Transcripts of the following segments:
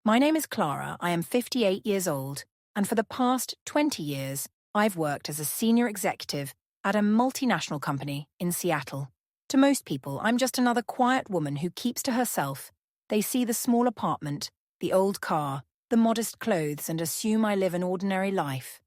My name is Clara, I am 58 years old, and for the past 20 years, I've worked as a senior executive at a multinational company in Seattle. To most people, I'm just another quiet woman who keeps to herself. They see the small apartment, the old car, the modest clothes, and assume I live an ordinary life.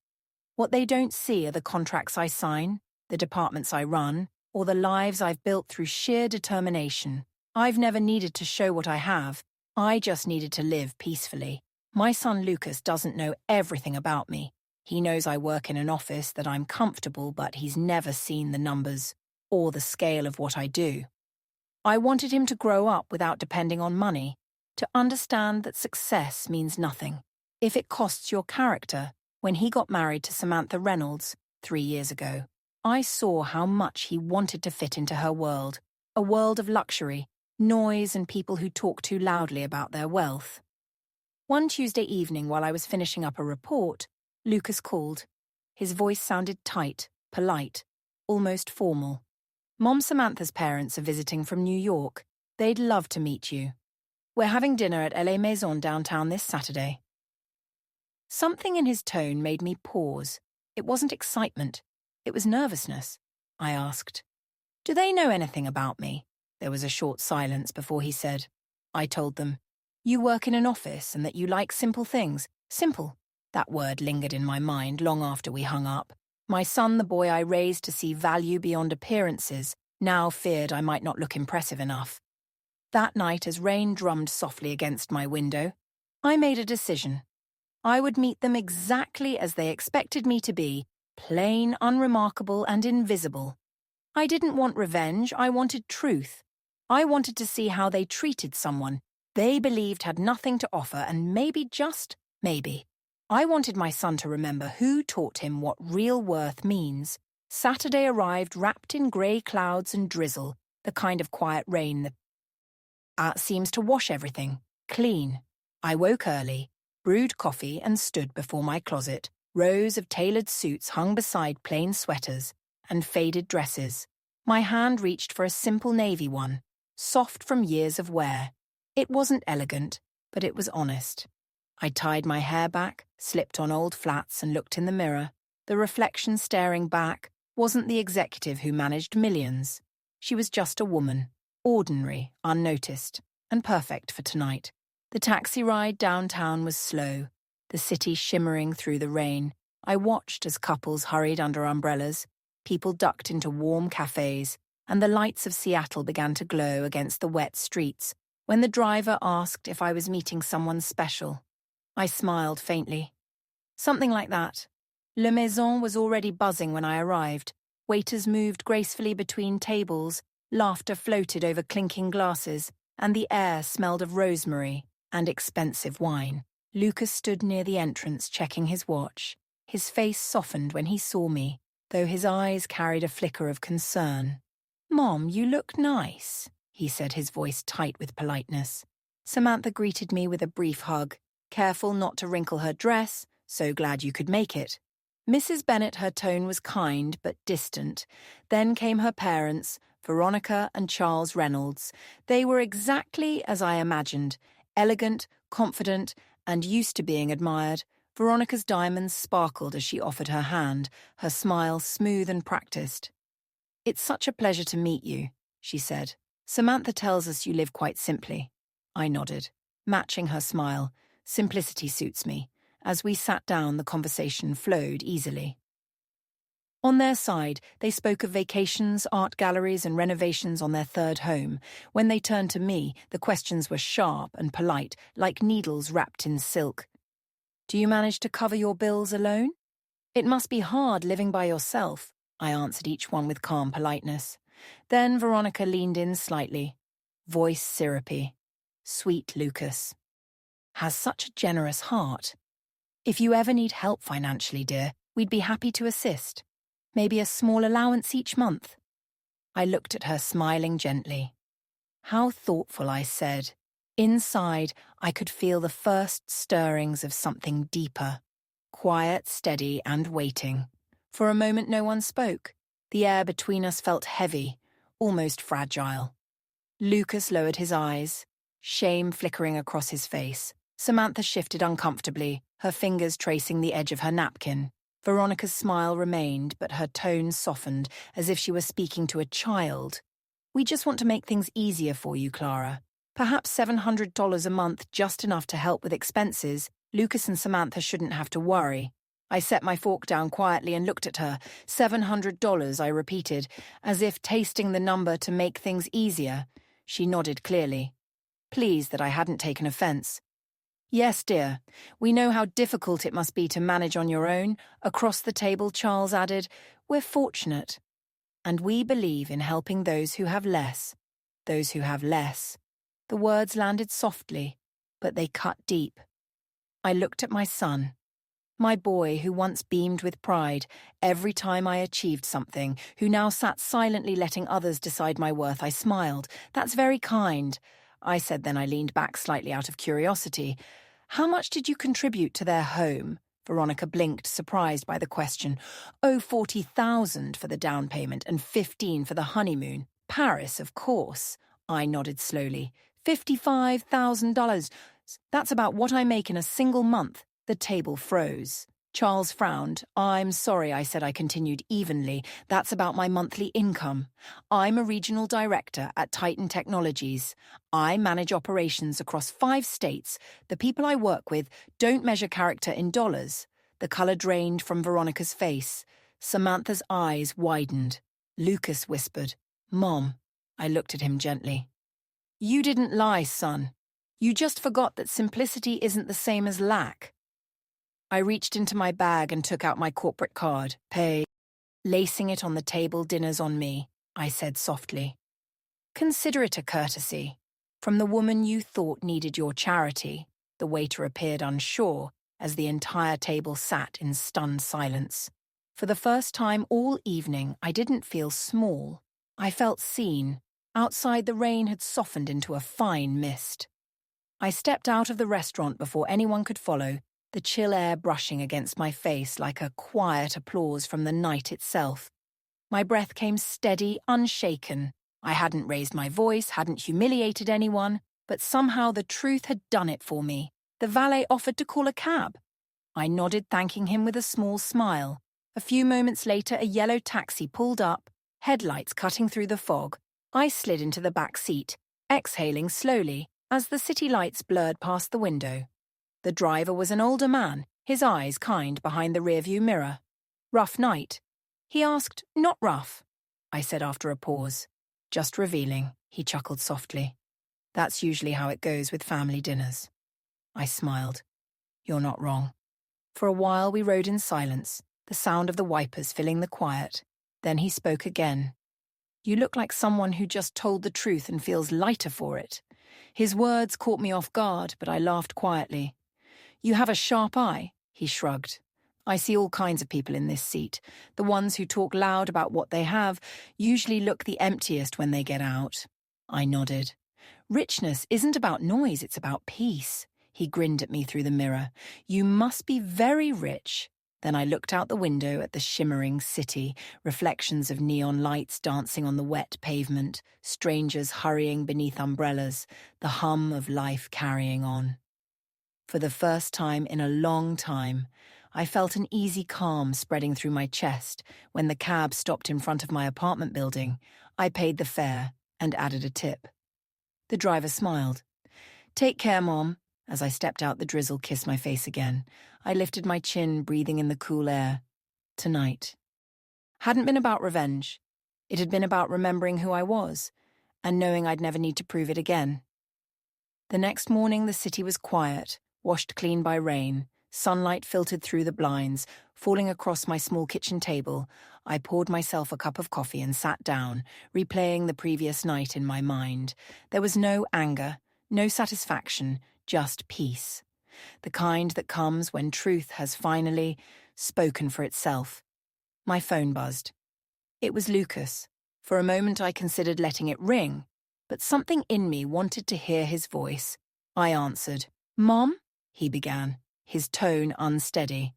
What they don't see are the contracts I sign, the departments I run, or the lives I've built through sheer determination. I've never needed to show what I have. I just needed to live peacefully. My son Lucas doesn't know everything about me. He knows I work in an office, that I'm comfortable, but he's never seen the numbers or the scale of what I do. I wanted him to grow up without depending on money, to understand that success means nothing if it costs your character. When he got married to Samantha Reynolds 3 years ago, I saw how much he wanted to fit into her world, a world of luxury, noise, and people who talk too loudly about their wealth. One Tuesday evening, while I was finishing up a report, Lucas called. His voice sounded tight, polite, almost formal. Mom Samantha's parents are visiting from New York. They'd love to meet you. We're having dinner at La Maison downtown this Saturday. Something in his tone made me pause. It wasn't excitement. It was nervousness. I asked, "Do they know anything about me?" There was a short silence before he said, "I told them, you work in an office and that you like simple things." Simple. That word lingered in my mind long after we hung up. My son, the boy I raised to see value beyond appearances, now feared I might not look impressive enough. That night, as rain drummed softly against my window, I made a decision. I would meet them exactly as they expected me to be, plain, unremarkable, and invisible. I didn't want revenge, I wanted truth. I wanted to see how they treated someone they believed had nothing to offer, and maybe, just maybe, I wanted my son to remember who taught him what real worth means. Saturday arrived wrapped in grey clouds and drizzle, the kind of quiet rain that seems to wash everything clean. I woke early, brewed coffee, and stood before my closet. Rows of tailored suits hung beside plain sweaters and faded dresses. My hand reached for a simple navy one, soft from years of wear. It wasn't elegant, but it was honest. I tied my hair back, slipped on old flats, and looked in the mirror. The reflection staring back wasn't the executive who managed millions. She was just a woman, ordinary, unnoticed, and perfect for tonight. The taxi ride downtown was slow, the city shimmering through the rain. I watched as couples hurried under umbrellas, people ducked into warm cafes, and the lights of Seattle began to glow against the wet streets. When the driver asked if I was meeting someone special, I smiled faintly. Something like that. La Maison was already buzzing when I arrived. Waiters moved gracefully between tables, laughter floated over clinking glasses, and the air smelled of rosemary and expensive wine. Lucas stood near the entrance, checking his watch. His face softened when he saw me, though his eyes carried a flicker of concern. "Mom, you look nice," he said, his voice tight with politeness. Samantha greeted me with a brief hug, careful not to wrinkle her dress, "So glad you could make it." Mrs. Bennet, her tone was kind but distant. Then came her parents, Veronica and Charles Reynolds. They were exactly as I imagined, elegant, confident, and used to being admired. Veronica's diamonds sparkled as she offered her hand, her smile smooth and practiced. "It's such a pleasure to meet you," she said. "Samantha tells us you live quite simply." I nodded, matching her smile. Simplicity suits me. As we sat down, the conversation flowed easily. On their side, they spoke of vacations, art galleries, and renovations on their third home. When they turned to me, the questions were sharp and polite, like needles wrapped in silk. "Do you manage to cover your bills alone?" "It must be hard living by yourself," I answered each one with calm politeness. Then Veronica leaned in slightly, voice syrupy. "Sweet Lucas has such a generous heart. If you ever need help financially, dear, we'd be happy to assist. Maybe a small allowance each month." I looked at her, smiling gently. How thoughtful, I said. Inside, I could feel the first stirrings of something deeper. Quiet, steady, and waiting. For a moment no one spoke. The air between us felt heavy, almost fragile. Lucas lowered his eyes, shame flickering across his face. Samantha shifted uncomfortably, her fingers tracing the edge of her napkin. Veronica's smile remained, but her tone softened, as if she were speaking to a child. We just want to make things easier for you, Clara. Perhaps $700 a month, just enough to help with expenses. Lucas and Samantha shouldn't have to worry. I set my fork down quietly and looked at her. $700, I repeated, as if tasting the number to make things easier. She nodded clearly, pleased that I hadn't taken offense. Yes, dear. We know how difficult it must be to manage on your own. Across the table, Charles added, we're fortunate. And we believe in helping those who have less. Those who have less. The words landed softly, but they cut deep. I looked at my son. My boy, who once beamed with pride every time I achieved something, who now sat silently letting others decide my worth. I smiled. That's very kind, I said. Then I leaned back slightly out of curiosity. How much did you contribute to their home? Veronica blinked, surprised by the question. Oh, 40,000 for the down payment and 15 for the honeymoon. Paris, of course. I nodded slowly. $55,000. That's about what I make in a single month. The table froze. Charles frowned. I'm sorry, I said. I continued evenly. That's about my monthly income. I'm a regional director at Titan Technologies. I manage operations across 5 states. The people I work with don't measure character in dollars. The color drained from Veronica's face. Samantha's eyes widened. Lucas whispered, Mom. I looked at him gently. You didn't lie, son. You just forgot that simplicity isn't the same as lack. I reached into my bag and took out my corporate card. Pay. Lacing it on the table. Dinner's on me, I said softly. Consider it a courtesy. From the woman you thought needed your charity. The waiter appeared unsure as the entire table sat in stunned silence. For the first time all evening, I didn't feel small. I felt seen. Outside, the rain had softened into a fine mist. I stepped out of the restaurant before anyone could follow, the chill air brushing against my face like a quiet applause from the night itself. My breath came steady, unshaken. I hadn't raised my voice, hadn't humiliated anyone, but somehow the truth had done it for me. The valet offered to call a cab. I nodded, thanking him with a small smile. A few moments later, a yellow taxi pulled up, headlights cutting through the fog. I slid into the back seat, exhaling slowly as the city lights blurred past the window. The driver was an older man, his eyes kind behind the rearview mirror. Rough night? He asked. Not rough, I said after a pause. Just revealing, he chuckled softly. That's usually how it goes with family dinners. I smiled. You're not wrong. For a while we rode in silence, the sound of the wipers filling the quiet. Then he spoke again. You look like someone who just told the truth and feels lighter for it. His words caught me off guard, but I laughed quietly. You have a sharp eye, he shrugged. I see all kinds of people in this seat. The ones who talk loud about what they have usually look the emptiest when they get out. I nodded. Richness isn't about noise, it's about peace. He grinned at me through the mirror. You must be very rich. Then I looked out the window at the shimmering city, reflections of neon lights dancing on the wet pavement, strangers hurrying beneath umbrellas, the hum of life carrying on. For the first time in a long time, I felt an easy calm spreading through my chest when the cab stopped in front of my apartment building. I paid the fare and added a tip. The driver smiled. Take care, Mom. As I stepped out, the drizzle kissed my face again. I lifted my chin, breathing in the cool air. Tonight. Hadn't been about revenge. It had been about remembering who I was and knowing I'd never need to prove it again. The next morning, the city was quiet, washed clean by rain. Sunlight filtered through the blinds, falling across my small kitchen table. I poured myself a cup of coffee and sat down, replaying the previous night in my mind. There was no anger, no satisfaction, just peace. The kind that comes when truth has finally spoken for itself. My phone buzzed. It was Lucas. For a moment I considered letting it ring, but something in me wanted to hear his voice. I answered. Mom? He began, his tone unsteady.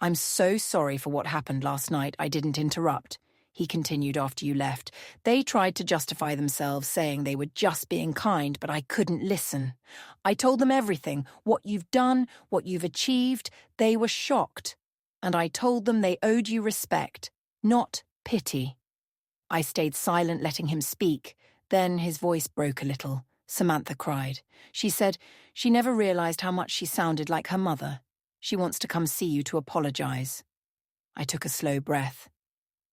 I'm so sorry for what happened last night. I didn't interrupt. he continued after you left. They tried to justify themselves, saying they were just being kind, but I couldn't listen. I told them everything, what you've done, what you've achieved. They were shocked. And I told them they owed you respect, not pity. I stayed silent, letting him speak. Then his voice broke a little. Samantha cried. She said she never realized how much she sounded like her mother. She wants to come see you to apologize. I took a slow breath.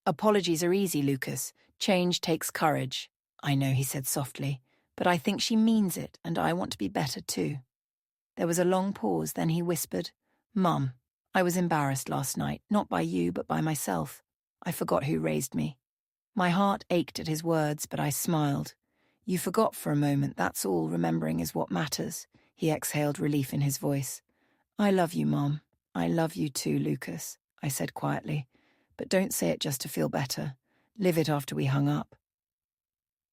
Apologies are easy, Lucas. Change takes courage. I know, he said softly, but I think she means it, and I want to be better too. There was a long pause, then he whispered, Mum, I was embarrassed last night, not by you, but by myself. I forgot who raised me. My heart ached at his words, but I smiled. You forgot for a moment, that's all. Remembering is what matters. He exhaled relief in his voice. I love you, Mom. I love you too, Lucas, I said quietly. But don't say it just to feel better. Live it after we hung up.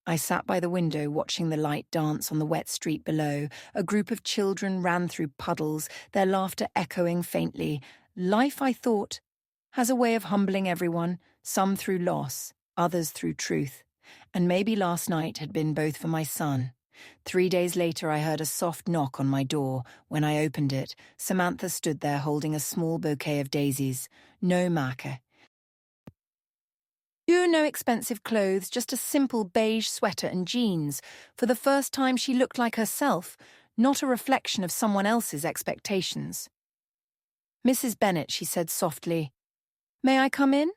I sat by the window watching the light dance on the wet street below. A group of children ran through puddles, their laughter echoing faintly. Life, I thought, has a way of humbling everyone, some through loss, others through truth. And maybe last night had been both for my son. 3 days later, I heard a soft knock on my door. When I opened it, Samantha stood there holding a small bouquet of daisies. No marker. No expensive clothes, just a simple beige sweater and jeans. For the first time, she looked like herself, not a reflection of someone else's expectations. Mrs. Bennet, she said softly. May I come in?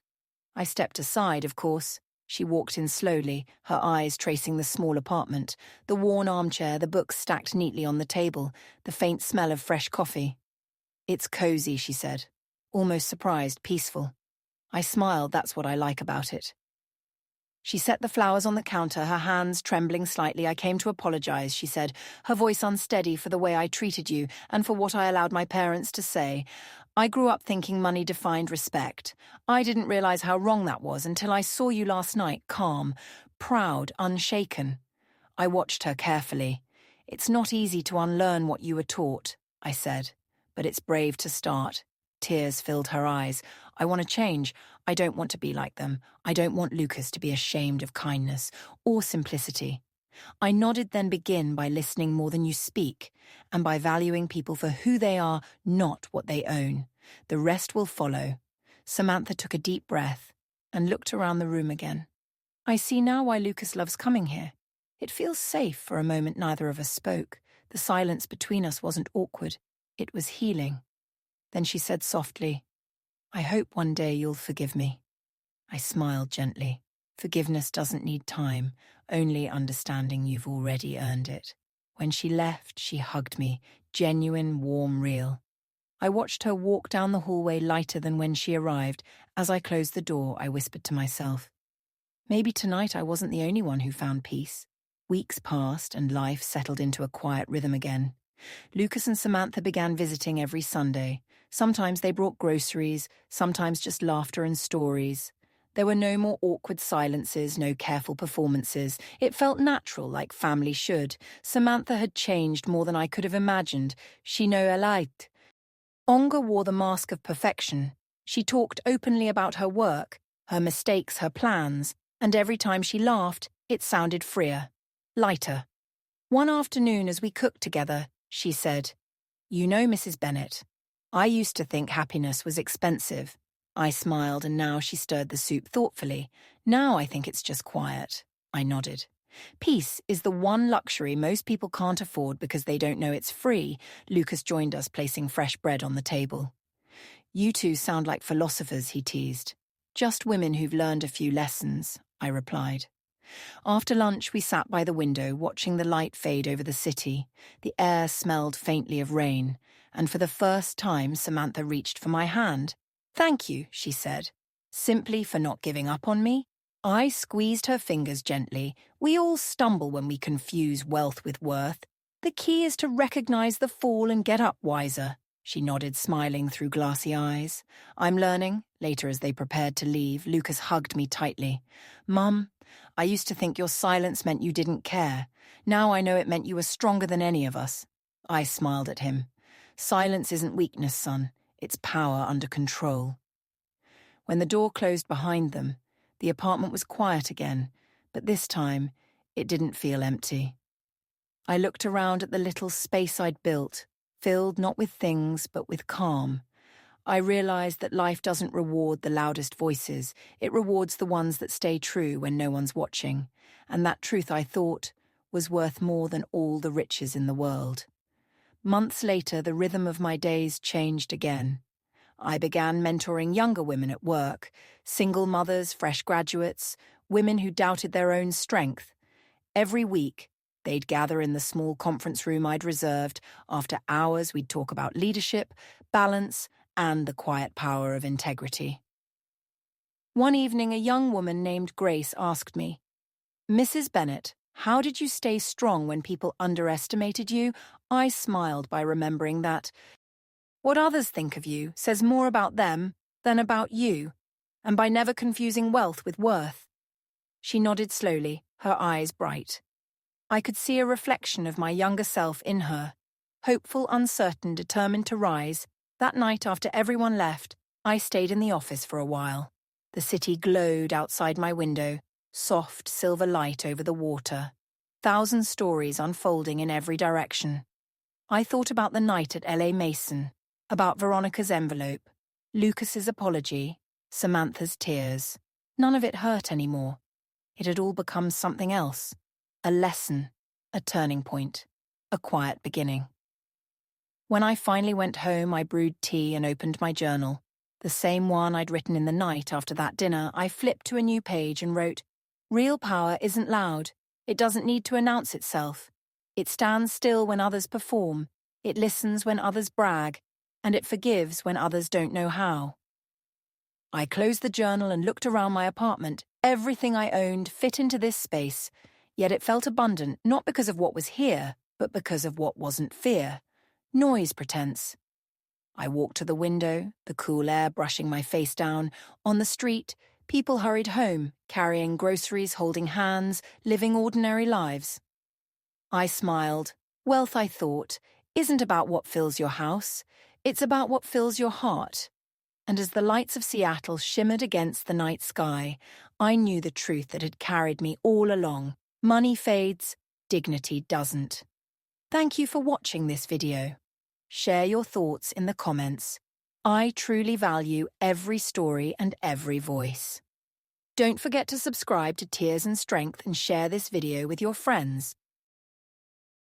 I stepped aside, of course. She walked in slowly, her eyes tracing the small apartment, the worn armchair, the books stacked neatly on the table, the faint smell of fresh coffee. It's cozy, she said, almost surprised, peaceful. I smiled, that's what I like about it. She set the flowers on the counter, her hands trembling slightly. I came to apologize, she said, her voice unsteady, for the way I treated you and for what I allowed my parents to say. I grew up thinking money defined respect. I didn't realize how wrong that was until I saw you last night, calm, proud, unshaken. I watched her carefully. It's not easy to unlearn what you were taught, I said, but it's brave to start. Tears filled her eyes. I want to change. I don't want to be like them. I don't want Lucas to be ashamed of kindness or simplicity. I nodded, then begin by listening more than you speak and by valuing people for who they are, not what they own. The rest will follow. Samantha took a deep breath and looked around the room again. I see now why Lucas loves coming here. It feels safe. For a moment, neither of us spoke. The silence between us wasn't awkward. It was healing. Then she said softly, I hope one day you'll forgive me. I smiled gently. Forgiveness doesn't need time, only understanding you've already earned it. When she left, she hugged me, genuine, warm, real. I watched her walk down the hallway lighter than when she arrived. As I closed the door, I whispered to myself, maybe tonight I wasn't the only one who found peace. Weeks passed and life settled into a quiet rhythm again. Lucas and Samantha began visiting every Sunday. Sometimes they brought groceries, sometimes just laughter and stories. There were no more awkward silences, no careful performances. It felt natural, like family should. Samantha had changed more than I could have imagined. She no elite. Onga wore the mask of perfection. She talked openly about her work, her mistakes, her plans, and every time she laughed, it sounded freer, lighter. One afternoon as we cooked together, she said, You know, Mrs. Bennet, I used to think happiness was expensive. I smiled, and now she stirred the soup thoughtfully. Now I think it's just quiet. I nodded. Peace is the one luxury most people can't afford because they don't know it's free. Lucas joined us, placing fresh bread on the table. You two sound like philosophers, he teased. Just women who've learned a few lessons, I replied. After lunch, we sat by the window, watching the light fade over the city. The air smelled faintly of rain, and for the first time, Samantha reached for my hand. Thank you, she said. Simply for not giving up on me? I squeezed her fingers gently. We all stumble when we confuse wealth with worth. The key is to recognize the fall and get up wiser. She nodded, smiling through glassy eyes. I'm learning. Later, as they prepared to leave, Lucas hugged me tightly. Mum, I used to think your silence meant you didn't care. Now I know it meant you were stronger than any of us. I smiled at him. Silence isn't weakness, son. It's power under control. When the door closed behind them, The apartment was quiet again, but this time it didn't feel empty. I looked around at the little space I'd built, filled not with things but with calm. I realized that life doesn't reward the loudest voices, it rewards the ones that stay true when no one's watching, and that truth, I thought, was worth more than all the riches in the world. Months later, the rhythm of my days changed again. I began mentoring younger women at work, single mothers, fresh graduates, women who doubted their own strength. Every week, they'd gather in the small conference room I'd reserved. After hours, we'd talk about leadership, balance, and the quiet power of integrity. One evening, a young woman named Grace asked me, "Mrs. Bennett, how did you stay strong when people underestimated you?" I smiled by remembering that what others think of you says more about them than about you, and by never confusing wealth with worth. She nodded slowly, her eyes bright. I could see a reflection of my younger self in her, hopeful, uncertain, determined to rise. That night after everyone left, I stayed in the office for a while. The city glowed outside my window, soft silver light over the water, 1,000 stories unfolding in every direction. I thought about the night at LA Mason, about Veronica's envelope, Lucas's apology, Samantha's tears. None of it hurt anymore. It had all become something else. A lesson, a turning point, a quiet beginning. When I finally went home, I brewed tea and opened my journal. The same one I'd written in the night after that dinner. I flipped to a new page and wrote, "Real power isn't loud. It doesn't need to announce itself. It stands still when others perform. It listens when others brag. And it forgives when others don't know how." I closed the journal and looked around my apartment. Everything I owned fit into this space, yet it felt abundant, not because of what was here, but because of what wasn't fear. Noise pretense. I walked to the window, the cool air brushing my face down. On the street, people hurried home, carrying groceries, holding hands, living ordinary lives. I smiled. Wealth, I thought, isn't about what fills your house. It's about what fills your heart. And as the lights of Seattle shimmered against the night sky, I knew the truth that had carried me all along. Money fades, dignity doesn't. Thank you for watching this video. Share your thoughts in the comments. I truly value every story and every voice. Don't forget to subscribe to Tears and Strength and share this video with your friends.